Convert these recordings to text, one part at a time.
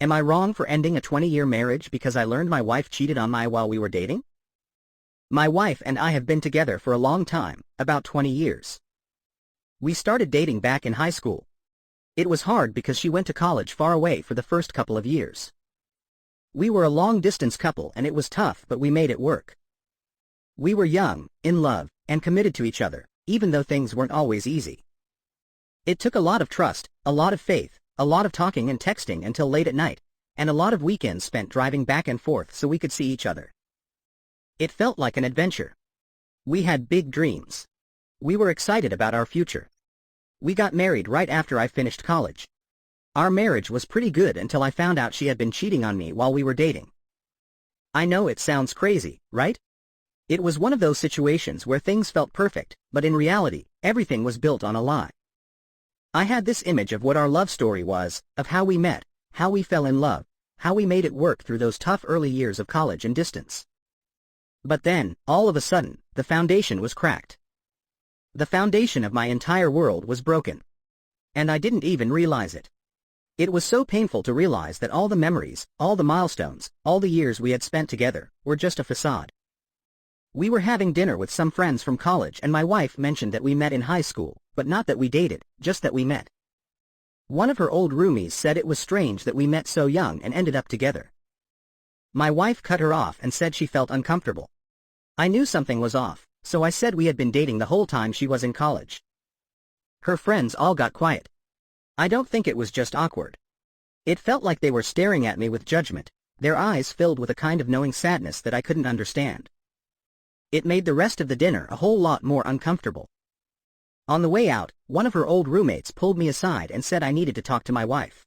Am I wrong for ending a 20-year marriage because I learned my wife cheated on me while we were dating? My wife and I have been together for a long time, about 20 years. We started dating back in high school. It was hard because she went to college far away for the first couple of years. We were a long-distance couple and it was tough, but we made it work. We were young, in love, and committed to each other, even though things weren't always easy. It took a lot of trust, a lot of faith, a lot of talking and texting until late at night, and a lot of weekends spent driving back and forth so we could see each other. It felt like an adventure. We had big dreams. We were excited about our future. We got married right after I finished college. Our marriage was pretty good until I found out she had been cheating on me while we were dating. I know it sounds crazy, right? It was one of those situations where things felt perfect, but in reality, everything was built on a lie. I had this image of what our love story was, of how we met, how we fell in love, how we made it work through those tough early years of college and distance. But then, all of a sudden, the foundation was cracked. The foundation of my entire world was broken. And I didn't even realize it. It was so painful to realize that all the memories, all the milestones, all the years we had spent together, were just a facade. We were having dinner with some friends from college and my wife mentioned that we met in high school, but not that we dated, just that we met. One of her old roomies said it was strange that we met so young and ended up together. My wife cut her off and said she felt uncomfortable. I knew something was off, so I said we had been dating the whole time she was in college. Her friends all got quiet. I don't think it was just awkward. It felt like they were staring at me with judgment, their eyes filled with a kind of knowing sadness that I couldn't understand. It made the rest of the dinner a whole lot more uncomfortable. On the way out, one of her old roommates pulled me aside and said I needed to talk to my wife.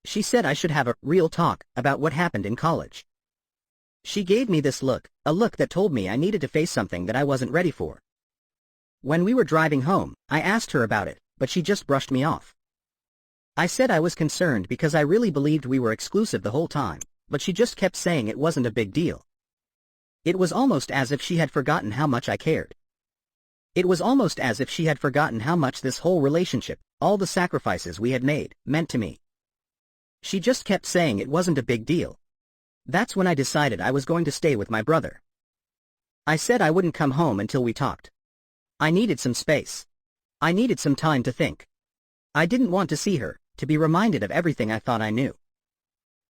She said I should have a real talk about what happened in college. She gave me this look, a look that told me I needed to face something that I wasn't ready for. When we were driving home, I asked her about it, but she just brushed me off. I said I was concerned because I really believed we were exclusive the whole time, but she just kept saying it wasn't a big deal. It was almost as if she had forgotten how much I cared. It was almost as if she had forgotten how much this whole relationship, all the sacrifices we had made, meant to me. She just kept saying it wasn't a big deal. That's when I decided I was going to stay with my brother. I said I wouldn't come home until we talked. I needed some space. I needed some time to think. I didn't want to see her, to be reminded of everything I thought I knew.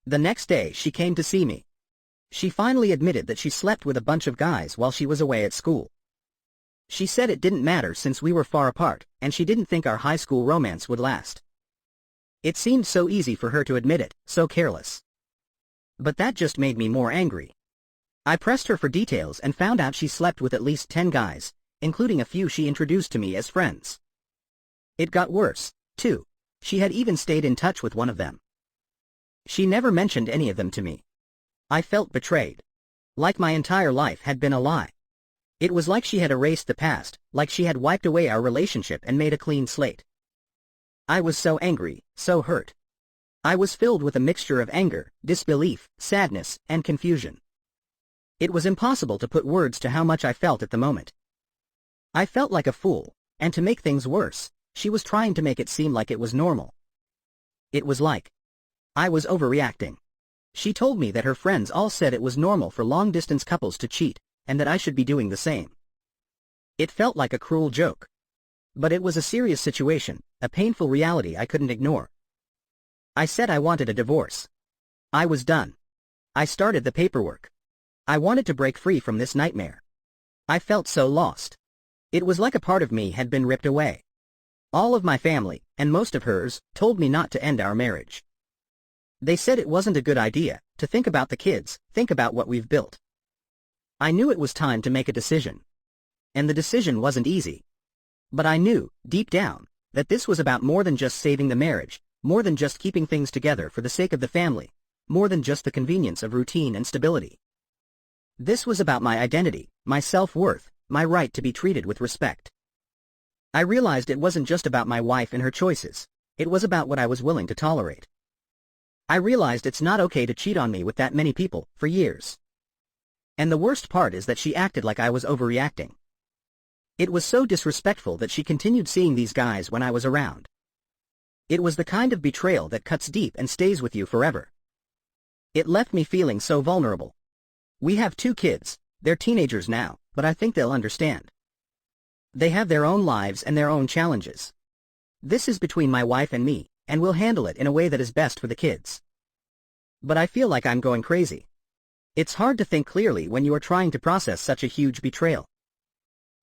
The next day she came to see me. She finally admitted that she slept with a bunch of guys while she was away at school. She said it didn't matter since we were far apart, and she didn't think our high school romance would last. It seemed so easy for her to admit it, so careless. But that just made me more angry. I pressed her for details and found out she slept with at least 10 guys, including a few she introduced to me as friends. It got worse, too. She had even stayed in touch with one of them. She never mentioned any of them to me. I felt betrayed. Like my entire life had been a lie. It was like she had erased the past, like she had wiped away our relationship and made a clean slate. I was so angry, so hurt. I was filled with a mixture of anger, disbelief, sadness, and confusion. It was impossible to put words to how much I felt at the moment. I felt like a fool, and to make things worse, she was trying to make it seem like it was normal. It was like I was overreacting. She told me that her friends all said it was normal for long-distance couples to cheat, and that I should be doing the same. It felt like a cruel joke. But it was a serious situation, a painful reality I couldn't ignore. I said I wanted a divorce. I was done. I started the paperwork. I wanted to break free from this nightmare. I felt so lost. It was like a part of me had been ripped away. All of my family, and most of hers, told me not to end our marriage. They said it wasn't a good idea, to think about the kids, think about what we've built. I knew it was time to make a decision. And the decision wasn't easy. But I knew, deep down, that this was about more than just saving the marriage, more than just keeping things together for the sake of the family, more than just the convenience of routine and stability. This was about my identity, my self-worth, my right to be treated with respect. I realized it wasn't just about my wife and her choices, it was about what I was willing to tolerate. I realized it's not okay to cheat on me with that many people, for years. And the worst part is that she acted like I was overreacting. It was so disrespectful that she continued seeing these guys when I was around. It was the kind of betrayal that cuts deep and stays with you forever. It left me feeling so vulnerable. We have 2 kids, they're teenagers now, but I think they'll understand. They have their own lives and their own challenges. This is between my wife and me, and we'll handle it in a way that is best for the kids. But I feel like I'm going crazy. It's hard to think clearly when you are trying to process such a huge betrayal.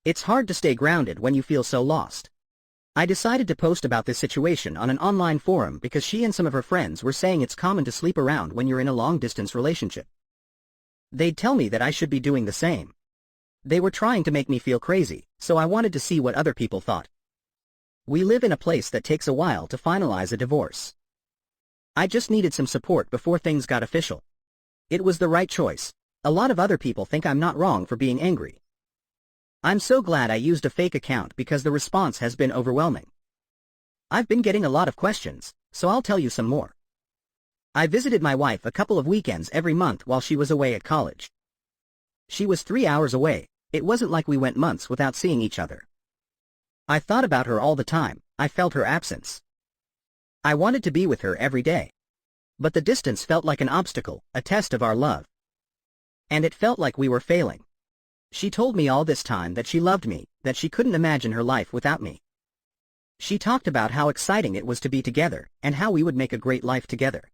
It's hard to stay grounded when you feel so lost. I decided to post about this situation on an online forum because she and some of her friends were saying it's common to sleep around when you're in a long-distance relationship. They'd tell me that I should be doing the same. They were trying to make me feel crazy, so I wanted to see what other people thought. We live in a place that takes a while to finalize a divorce. I just needed some support before things got official. It was the right choice. A lot of other people think I'm not wrong for being angry. I'm so glad I used a fake account because the response has been overwhelming. I've been getting a lot of questions, so I'll tell you some more. I visited my wife a couple of weekends every month while she was away at college. She was 3 hours away. It wasn't like we went months without seeing each other. I thought about her all the time. I felt her absence. I wanted to be with her every day. But the distance felt like an obstacle, a test of our love. And it felt like we were failing. She told me all this time that she loved me, that she couldn't imagine her life without me. She talked about how exciting it was to be together, and how we would make a great life together.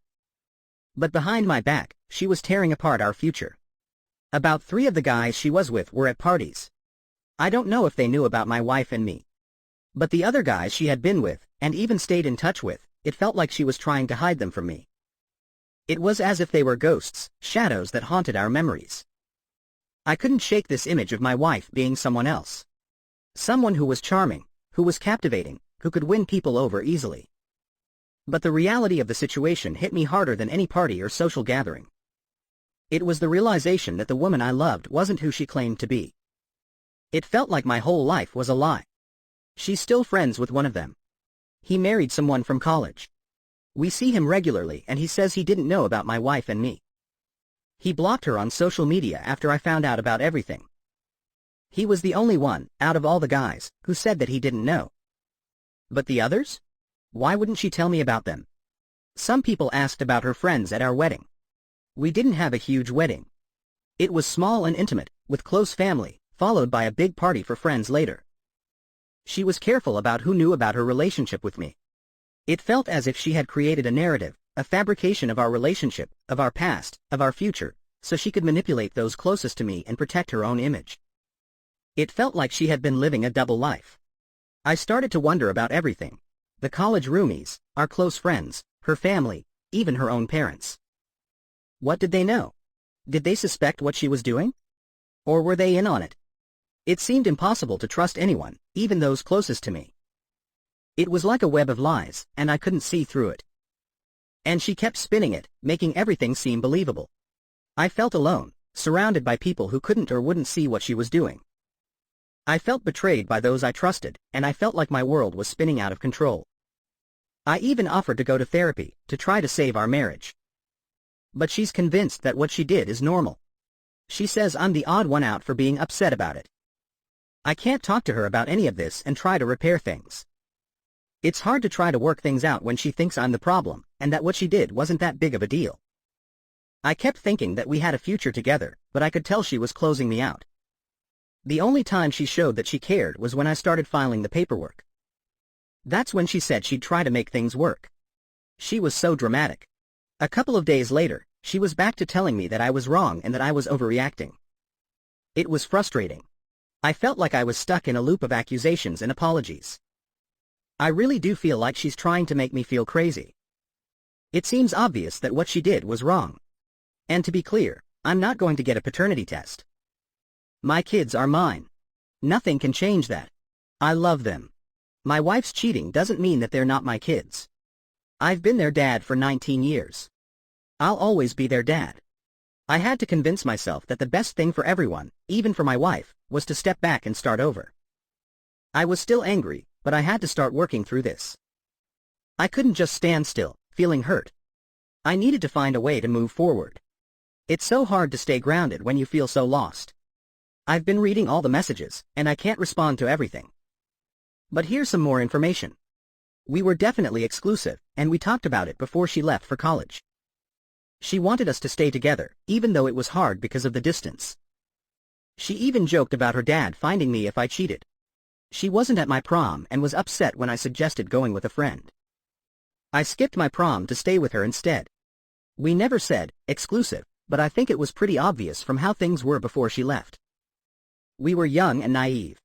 But behind my back, she was tearing apart our future. About 3 of the guys she was with were at parties. I don't know if they knew about my wife and me. But the other guys she had been with, and even stayed in touch with, it felt like she was trying to hide them from me. It was as if they were ghosts, shadows that haunted our memories. I couldn't shake this image of my wife being someone else. Someone who was charming, who was captivating, who could win people over easily. But the reality of the situation hit me harder than any party or social gathering. It was the realization that the woman I loved wasn't who she claimed to be. It felt like my whole life was a lie. She's still friends with one of them. He married someone from college. We see him regularly and he says he didn't know about my wife and me. He blocked her on social media after I found out about everything. He was the only one, out of all the guys, who said that he didn't know. But the others? Why wouldn't she tell me about them? Some people asked about her friends at our wedding. We didn't have a huge wedding. It was small and intimate, with close family, followed by a big party for friends later. She was careful about who knew about her relationship with me. It felt as if she had created a narrative, a fabrication of our relationship, of our past, of our future, so she could manipulate those closest to me and protect her own image. It felt like she had been living a double life. I started to wonder about everything. The college roomies, our close friends, her family, even her own parents. What did they know? Did they suspect what she was doing? Or were they in on it? It seemed impossible to trust anyone, even those closest to me. It was like a web of lies, and I couldn't see through it. And she kept spinning it, making everything seem believable. I felt alone, surrounded by people who couldn't or wouldn't see what she was doing. I felt betrayed by those I trusted, and I felt like my world was spinning out of control. I even offered to go to therapy, to try to save our marriage. But she's convinced that what she did is normal. She says I'm the odd one out for being upset about it. I can't talk to her about any of this and try to repair things. It's hard to try to work things out when she thinks I'm the problem, and that what she did wasn't that big of a deal. I kept thinking that we had a future together, but I could tell she was closing me out. The only time she showed that she cared was when I started filing the paperwork. That's when she said she'd try to make things work. She was so dramatic. A couple of days later, she was back to telling me that I was wrong and that I was overreacting. It was frustrating. I felt like I was stuck in a loop of accusations and apologies. I really do feel like she's trying to make me feel crazy. It seems obvious that what she did was wrong. And to be clear, I'm not going to get a paternity test. My kids are mine. Nothing can change that. I love them. My wife's cheating doesn't mean that they're not my kids. I've been their dad for 19 years. I'll always be their dad. I had to convince myself that the best thing for everyone, even for my wife, was to step back and start over. I was still angry, but I had to start working through this. I couldn't just stand still, feeling hurt. I needed to find a way to move forward. It's so hard to stay grounded when you feel so lost. I've been reading all the messages, and I can't respond to everything. But here's some more information. We were definitely exclusive, and we talked about it before she left for college. She wanted us to stay together, even though it was hard because of the distance. She even joked about her dad finding me if I cheated. She wasn't at my prom and was upset when I suggested going with a friend. I skipped my prom to stay with her instead. We never said exclusive, but I think it was pretty obvious from how things were before she left. We were young and naive.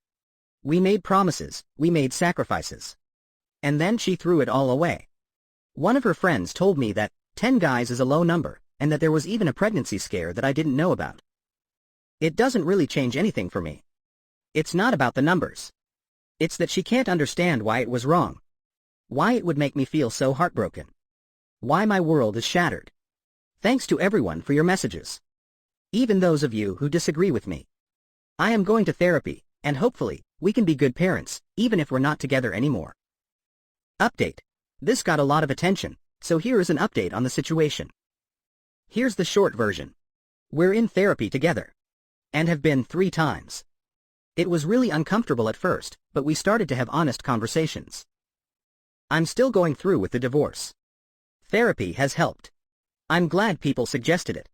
We made promises, we made sacrifices. And then she threw it all away. One of her friends told me that 10 guys is a low number, and that there was even a pregnancy scare that I didn't know about. It doesn't really change anything for me. It's not about the numbers. It's that she can't understand why it was wrong. Why it would make me feel so heartbroken. Why my world is shattered. Thanks to everyone for your messages. Even those of you who disagree with me. I am going to therapy, and hopefully, we can be good parents, even if we're not together anymore. Update. This got a lot of attention, so here is an update on the situation. Here's the short version. We're in therapy together. And have been 3 times. It was really uncomfortable at first, but we started to have honest conversations. I'm still going through with the divorce. Therapy has helped. I'm glad people suggested it.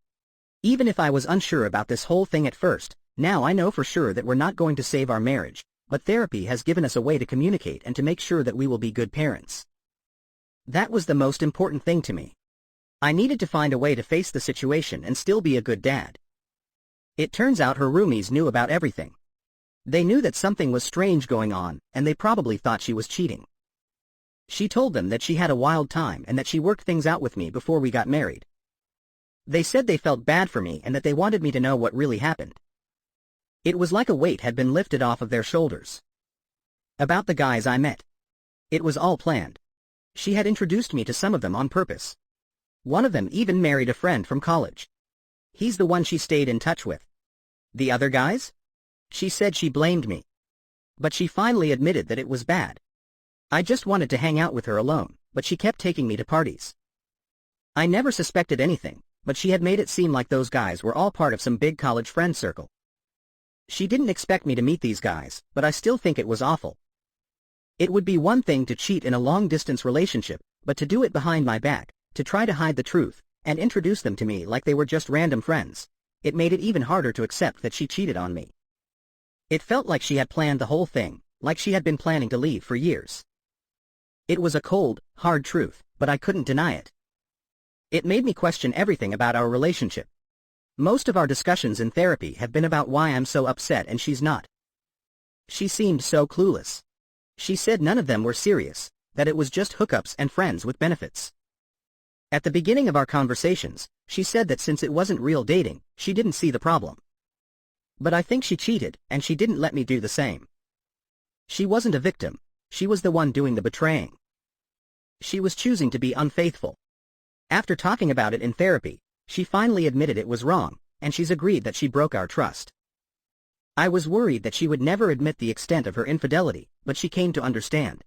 Even if I was unsure about this whole thing at first, now I know for sure that we're not going to save our marriage, but therapy has given us a way to communicate and to make sure that we will be good parents. That was the most important thing to me. I needed to find a way to face the situation and still be a good dad. It turns out her roomies knew about everything. They knew that something was strange going on, and they probably thought she was cheating. She told them that she had a wild time and that she worked things out with me before we got married. They said they felt bad for me and that they wanted me to know what really happened. It was like a weight had been lifted off of their shoulders. About the guys I met. It was all planned. She had introduced me to some of them on purpose. One of them even married a friend from college. He's the one she stayed in touch with. The other guys? She said she blamed me. But she finally admitted that it was bad. I just wanted to hang out with her alone, but she kept taking me to parties. I never suspected anything, but she had made it seem like those guys were all part of some big college friend circle. She didn't expect me to meet these guys, but I still think it was awful. It would be one thing to cheat in a long-distance relationship, but to do it behind my back, to try to hide the truth, and introduce them to me like they were just random friends. It made it even harder to accept that she cheated on me. It felt like she had planned the whole thing, like she had been planning to leave for years. It was a cold, hard truth, but I couldn't deny it. It made me question everything about our relationship. Most of our discussions in therapy have been about why I'm so upset and she's not. She seemed so clueless. She said none of them were serious, that it was just hookups and friends with benefits. At the beginning of our conversations, she said that since it wasn't real dating, she didn't see the problem. But I think she cheated, and she didn't let me do the same. She wasn't a victim. She was the one doing the betraying. She was choosing to be unfaithful. After talking about it in therapy, she finally admitted it was wrong, and she's agreed that she broke our trust. I was worried that she would never admit the extent of her infidelity, but she came to understand.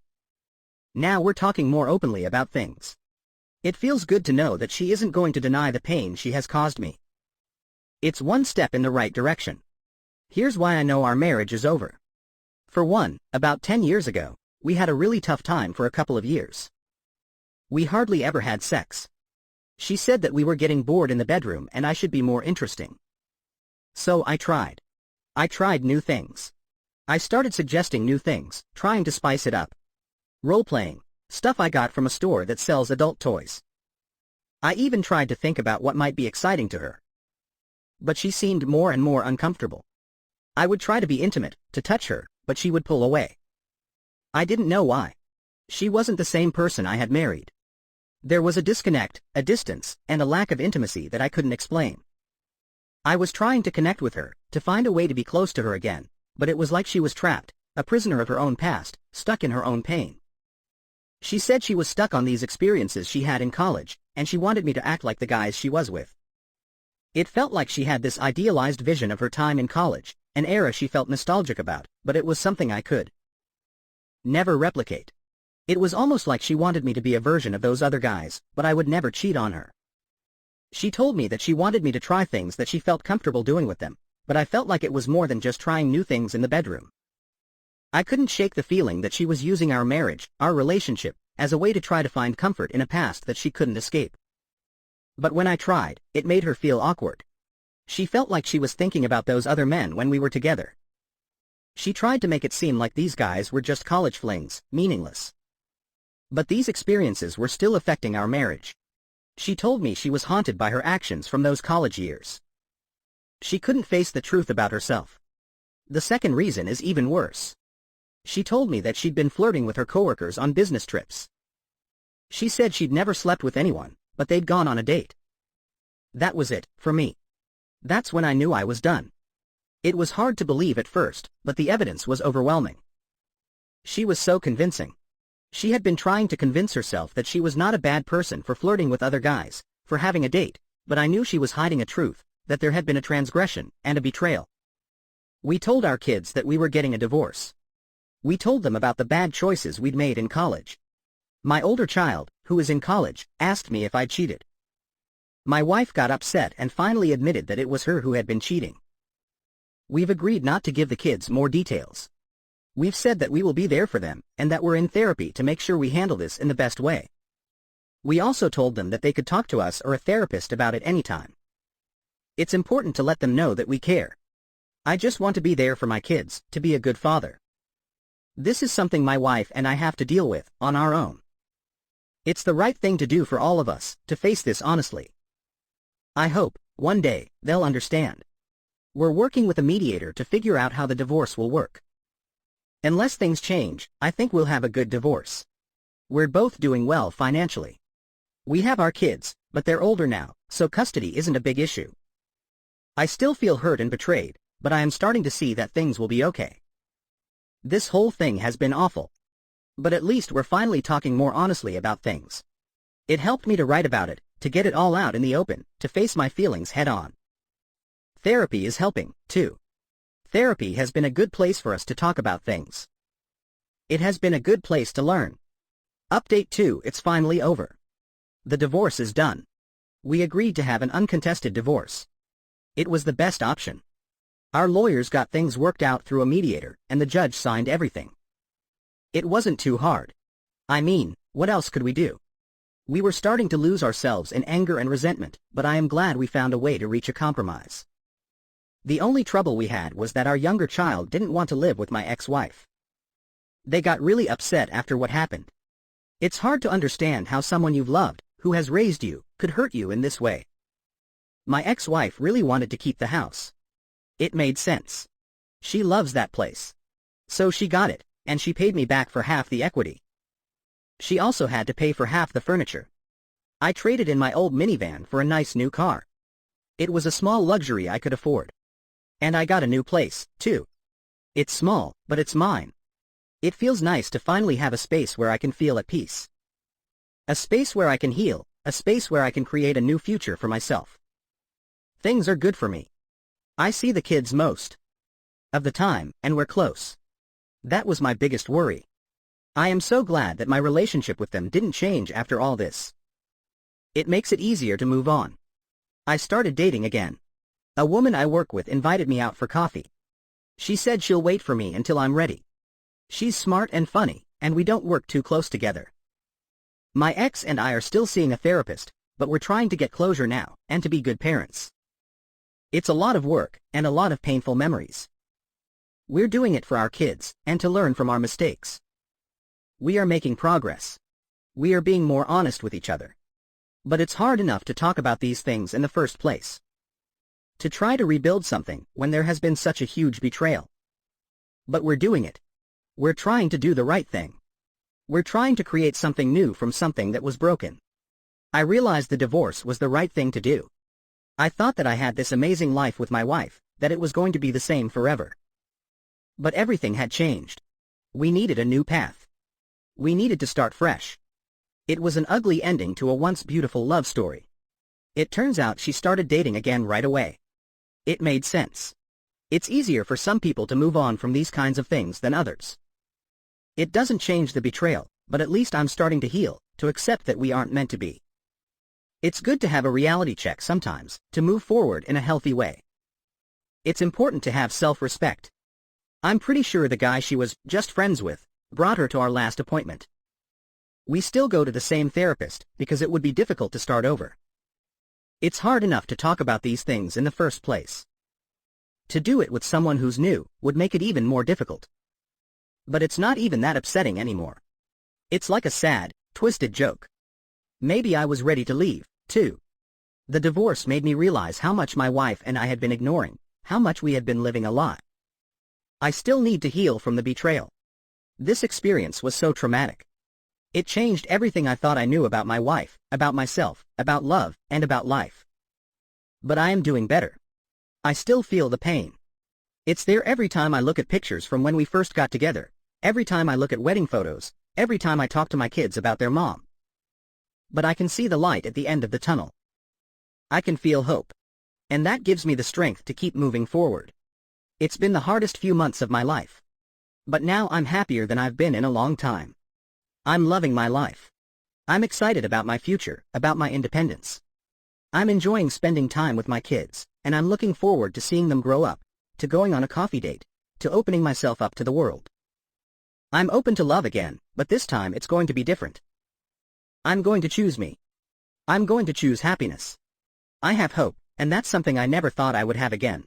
Now we're talking more openly about things. It feels good to know that she isn't going to deny the pain she has caused me. It's one step in the right direction. Here's why I know our marriage is over. For one, about 10 years ago, we had a really tough time for a couple of years. We hardly ever had sex. She said that we were getting bored in the bedroom and I should be more interesting. So I tried. I tried new things. I started suggesting new things, trying to spice it up. Role-playing, stuff I got from a store that sells adult toys. I even tried to think about what might be exciting to her. But she seemed more and more uncomfortable. I would try to be intimate, to touch her, but she would pull away. I didn't know why. She wasn't the same person I had married. There was a disconnect, a distance, and a lack of intimacy that I couldn't explain. I was trying to connect with her, to find a way to be close to her again, but it was like she was trapped, a prisoner of her own past, stuck in her own pain. She said she was stuck on these experiences she had in college, and she wanted me to act like the guys she was with. It felt like she had this idealized vision of her time in college, an era she felt nostalgic about, but it was something I could never replicate. It was almost like she wanted me to be a version of those other guys, but I would never cheat on her. She told me that she wanted me to try things that she felt comfortable doing with them, but I felt like it was more than just trying new things in the bedroom. I couldn't shake the feeling that she was using our marriage, our relationship, as a way to try to find comfort in a past that she couldn't escape. But when I tried, it made her feel awkward. She felt like she was thinking about those other men when we were together. She tried to make it seem like these guys were just college flings, meaningless. But these experiences were still affecting our marriage. She told me she was haunted by her actions from those college years. She couldn't face the truth about herself. The second reason is even worse. She told me that she'd been flirting with her coworkers on business trips. She said she'd never slept with anyone, but they'd gone on a date. That was it, for me. That's when I knew I was done. It was hard to believe at first, but the evidence was overwhelming. She was so convincing. She had been trying to convince herself that she was not a bad person for flirting with other guys, for having a date, but I knew she was hiding a truth, that there had been a transgression, and a betrayal. We told our kids that we were getting a divorce. We told them about the bad choices we'd made in college. My older child, who is in college, asked me if I'd cheated. My wife got upset and finally admitted that it was her who had been cheating. We've agreed not to give the kids more details. We've said that we will be there for them, and that we're in therapy to make sure we handle this in the best way. We also told them that they could talk to us or a therapist about it anytime. It's important to let them know that we care. I just want to be there for my kids, to be a good father. This is something my wife and I have to deal with, on our own. It's the right thing to do for all of us, to face this honestly. I hope, one day, they'll understand. We're working with a mediator to figure out how the divorce will work. Unless things change, I think we'll have a good divorce. We're both doing well financially. We have our kids, but they're older now, so custody isn't a big issue. I still feel hurt and betrayed, but I am starting to see that things will be okay. This whole thing has been awful. But at least we're finally talking more honestly about things. It helped me to write about it, to get it all out in the open, to face my feelings head on. Therapy is helping, too. Therapy has been a good place for us to talk about things. It has been a good place to learn. Update 2: It's finally over. The divorce is done. We agreed to have an uncontested divorce. It was the best option. Our lawyers got things worked out through a mediator, and the judge signed everything. It wasn't too hard. I mean, what else could we do? We were starting to lose ourselves in anger and resentment, but I am glad we found a way to reach a compromise. The only trouble we had was that our younger child didn't want to live with my ex-wife. They got really upset after what happened. It's hard to understand how someone you've loved, who has raised you, could hurt you in this way. My ex-wife really wanted to keep the house. It made sense. She loves that place. So she got it, and she paid me back for half the equity. She also had to pay for half the furniture. I traded in my old minivan for a nice new car. It was a small luxury I could afford. And I got a new place, too. It's small, but it's mine. It feels nice to finally have a space where I can feel at peace. A space where I can heal, a space where I can create a new future for myself. Things are good for me. I see the kids most of the time, and we're close. That was my biggest worry. I am so glad that my relationship with them didn't change after all this. It makes it easier to move on. I started dating again. A woman I work with invited me out for coffee. She said she'll wait for me until I'm ready. She's smart and funny, and we don't work too close together. My ex and I are still seeing a therapist, but we're trying to get closure now, and to be good parents. It's a lot of work, and a lot of painful memories. We're doing it for our kids, and to learn from our mistakes. We are making progress. We are being more honest with each other. But it's hard enough to talk about these things in the first place. To try to rebuild something when there has been such a huge betrayal. But we're doing it. We're trying to do the right thing. We're trying to create something new from something that was broken. I realized the divorce was the right thing to do. I thought that I had this amazing life with my wife, that it was going to be the same forever. But everything had changed. We needed a new path. We needed to start fresh. It was an ugly ending to a once beautiful love story. It turns out she started dating again right away. It made sense. It's easier for some people to move on from these kinds of things than others. It doesn't change the betrayal, but at least I'm starting to heal, to accept that we aren't meant to be. It's good to have a reality check sometimes, to move forward in a healthy way. It's important to have self-respect. I'm pretty sure the guy she was just friends with brought her to our last appointment. We still go to the same therapist because it would be difficult to start over. It's hard enough to talk about these things in the first place. To do it with someone who's new would make it even more difficult. But it's not even that upsetting anymore. It's like a sad, twisted joke. Maybe I was ready to leave, too. The divorce made me realize how much my wife and I had been ignoring, how much we had been living a lie. I still need to heal from the betrayal. This experience was so traumatic. It changed everything I thought I knew about my wife, about myself, about love, and about life. But I am doing better. I still feel the pain. It's there every time I look at pictures from when we first got together, every time I look at wedding photos, every time I talk to my kids about their mom. But I can see the light at the end of the tunnel. I can feel hope. And that gives me the strength to keep moving forward. It's been the hardest few months of my life. But now I'm happier than I've been in a long time. I'm loving my life. I'm excited about my future, about my independence. I'm enjoying spending time with my kids, and I'm looking forward to seeing them grow up, to going on a coffee date, to opening myself up to the world. I'm open to love again, but this time it's going to be different. I'm going to choose me. I'm going to choose happiness. I have hope, and that's something I never thought I would have again.